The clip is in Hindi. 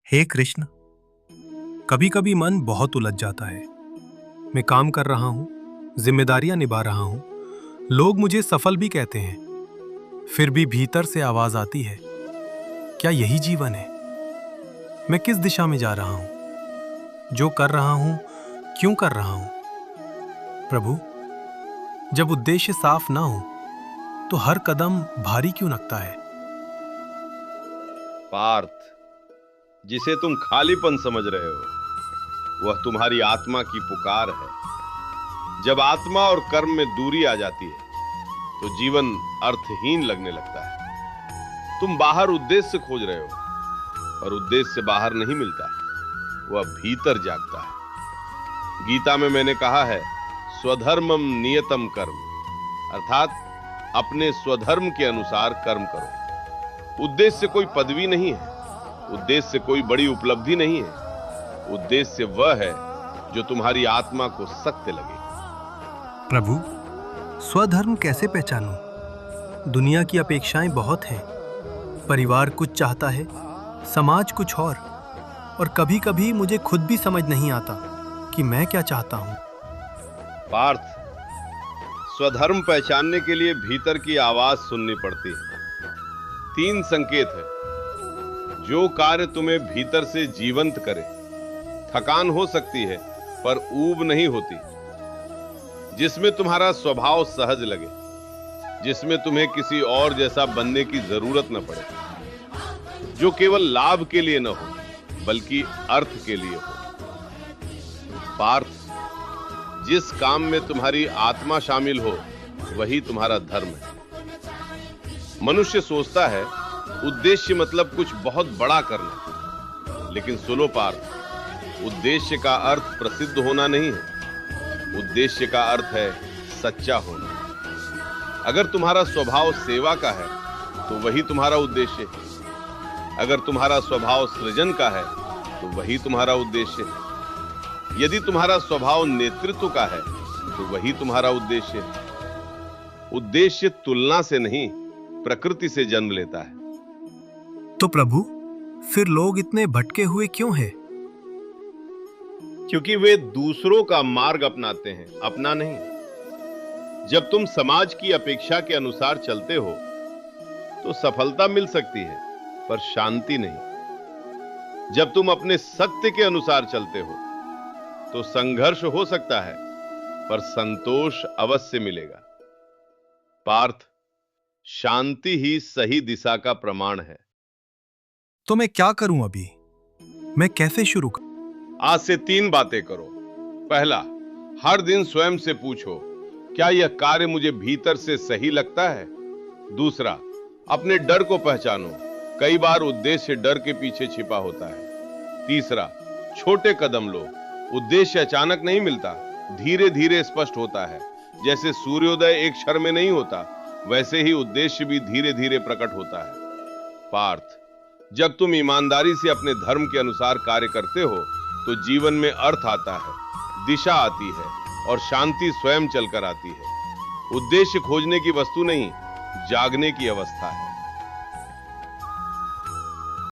हे कृष्ण, कभी कभी मन बहुत उलझ जाता है। मैं काम कर रहा हूँ, जिम्मेदारियां निभा रहा हूँ, लोग मुझे सफल भी कहते हैं। फिर भी भीतर से आवाज आती है, क्या यही जीवन है? मैं किस दिशा में जा रहा हूँ? जो कर रहा हूँ, क्यों कर रहा हूँ? प्रभु, जब उद्देश्य साफ ना हो तो हर कदम भारी क्यों लगता है? पार्थ, जिसे तुम खालीपन समझ रहे हो वह तुम्हारी आत्मा की पुकार है। जब आत्मा और कर्म में दूरी आ जाती है तो जीवन अर्थहीन लगने लगता है। तुम बाहर उद्देश्य खोज रहे हो और उद्देश्य बाहर नहीं मिलता, वह भीतर जागता है। गीता में मैंने कहा है, स्वधर्मम नियतम कर्म, अर्थात अपने स्वधर्म के अनुसार कर्म करो। उद्देश्य कोई पदवी नहीं है, उद्देश्य कोई बड़ी उपलब्धि नहीं है। उद्देश्य वह है जो तुम्हारी आत्मा को सत्य लगे। प्रभु, स्वधर्म कैसे पहचानूं? दुनिया की अपेक्षाएं बहुत हैं। परिवार कुछ चाहता है, समाज कुछ और कभी कभी मुझे खुद भी समझ नहीं आता कि मैं क्या चाहता हूं। पार्थ, स्वधर्म पहचानने के लिए भीतर की आवाज सुननी पड़ती है। 3 संकेत है। जो कार्य तुम्हें भीतर से जीवंत करे, थकान हो सकती है पर ऊब नहीं होती। जिसमें तुम्हारा स्वभाव सहज लगे, जिसमें तुम्हें किसी और जैसा बनने की जरूरत न पड़े, जो केवल लाभ के लिए न हो बल्कि अर्थ के लिए हो। पार्थ, जिस काम में तुम्हारी आत्मा शामिल हो वही तुम्हारा धर्म है। मनुष्य सोचता है उद्देश्य मतलब कुछ बहुत बड़ा करना, लेकिन सुनो पार्थ, उद्देश्य का अर्थ प्रसिद्ध होना नहीं है। उद्देश्य का अर्थ है सच्चा होना। अगर तुम्हारा स्वभाव सेवा का है तो वही तुम्हारा उद्देश्य है। अगर तुम्हारा स्वभाव सृजन का है तो वही तुम्हारा उद्देश्य है। यदि तुम्हारा स्वभाव नेतृत्व का है तो वही तुम्हारा उद्देश्य है। उद्देश्य तुलना से नहीं, प्रकृति से जन्म लेता है। तो प्रभु, फिर लोग इतने भटके हुए क्यों हैं? क्योंकि वे दूसरों का मार्ग अपनाते हैं, अपना नहीं। जब तुम समाज की अपेक्षा के अनुसार चलते हो तो सफलता मिल सकती है पर शांति नहीं। जब तुम अपने सत्य के अनुसार चलते हो तो संघर्ष हो सकता है पर संतोष अवश्य मिलेगा। पार्थ, शांति ही सही दिशा का प्रमाण है। तो मैं क्या करूं अभी? मैं कैसे शुरू करूं? आज से 3 बातें करो। पहला, हर दिन स्वयं से पूछो, क्या यह कार्य मुझे भीतर से सही लगता है? दूसरा, अपने डर को पहचानो। कई बार उद्देश्य डर के पीछे छिपा होता है। तीसरा, छोटे कदम लो। उद्देश्य अचानक नहीं मिलता, धीरे धीरे स्पष्ट होता है। जैसे सूर्योदय एक क्षण में नहीं होता, वैसे ही उद्देश्य भी धीरे धीरे प्रकट होता है। पार्थ, जब तुम ईमानदारी से अपने धर्म के अनुसार कार्य करते हो तो जीवन में अर्थ आता है, दिशा आती है और शांति स्वयं चलकर आती है। उद्देश्य खोजने की वस्तु नहीं, जागने की अवस्था है।